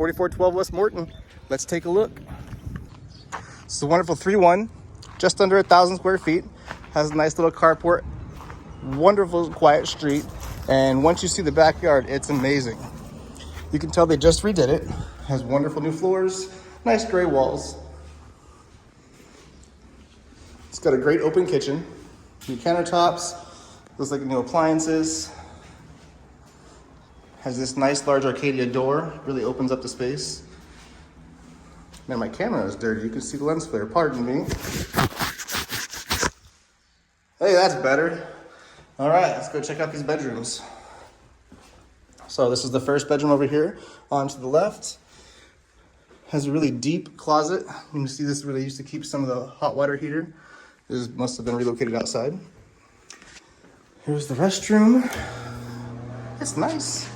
4412 West Morton. Let's take a look. It's a wonderful 3-1, just under 1,000 square feet. Has a nice little carport, wonderful quiet street. And once you see the backyard, it's amazing. You can tell they just redid it. Has wonderful new floors, nice gray walls. It's got a great open kitchen, new countertops, looks like new appliances. Has this nice large Arcadia door, really opens up the space. Man, my camera is dirty. You can see the lens flare, pardon me. Hey, that's better. All right, let's go check out these bedrooms. So this is the first bedroom over here. On to the left, has a really deep closet. You can see this really used to keep some of the hot water heater. This must have been relocated outside. Here's the restroom. It's nice.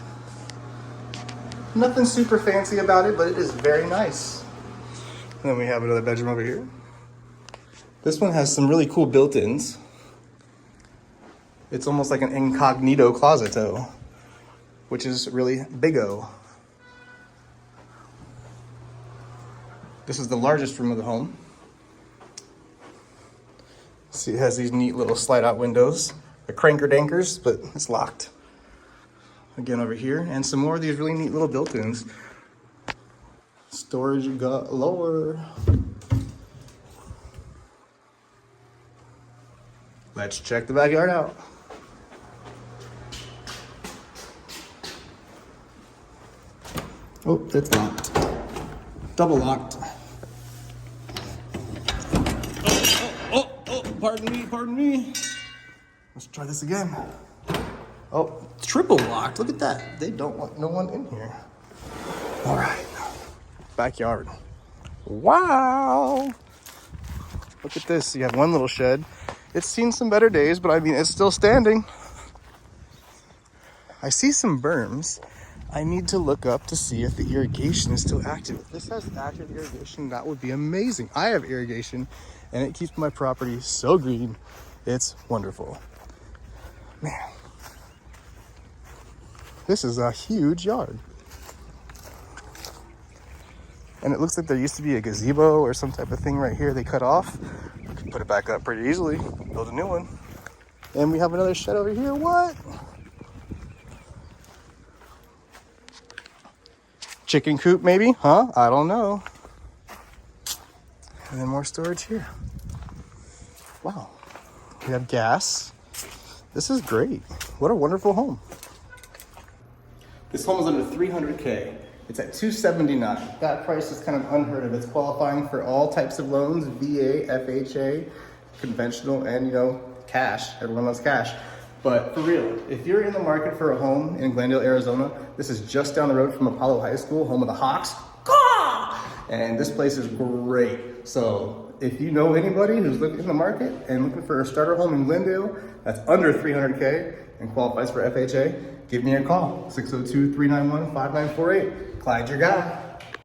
Nothing super fancy about it, but it is very nice. And then we have another bedroom over here. This one has some really cool built-ins. It's almost like an incognito closet though, which is really big-o. This is the largest room of the home. See, it has these neat little slide-out windows. They're cranker-dankers, but it's locked. Again over here, and some more of these really neat little built-ins. Storage galore. Let's check the backyard out. Oh, it's locked. Double locked. Oh, pardon me. Let's try this again. Oh, triple locked. Look at that. They don't want no one in here. All right. Backyard. Wow. Look at this. You have one little shed. It's seen some better days, but I mean, it's still standing. I see some berms. I need to look up to see if the irrigation is still active. If this has active irrigation, that would be amazing. I have irrigation, and it keeps my property so green. It's wonderful. Man, this is a huge yard. And it looks like there used to be a gazebo or some type of thing right here they cut off. Put it back up pretty easily, build a new one. And we have another shed over here. What? Chicken coop maybe? Huh? I don't know. And then more storage here. Wow. We have gas. This is great. What a wonderful home. This home is under 300K. It's at 279. That price is kind of unheard of. It's qualifying for all types of loans, VA, FHA, conventional, and cash. Everyone loves cash. But for real, if you're in the market for a home in Glendale, Arizona, this is just down the road from Apollo High School, home of the Hawks. And this place is great. So if you know anybody who's looking in the market and looking for a starter home in Glendale that's under 300K and qualifies for FHA, give me a call, 602-391-5948. Clyde, your guy.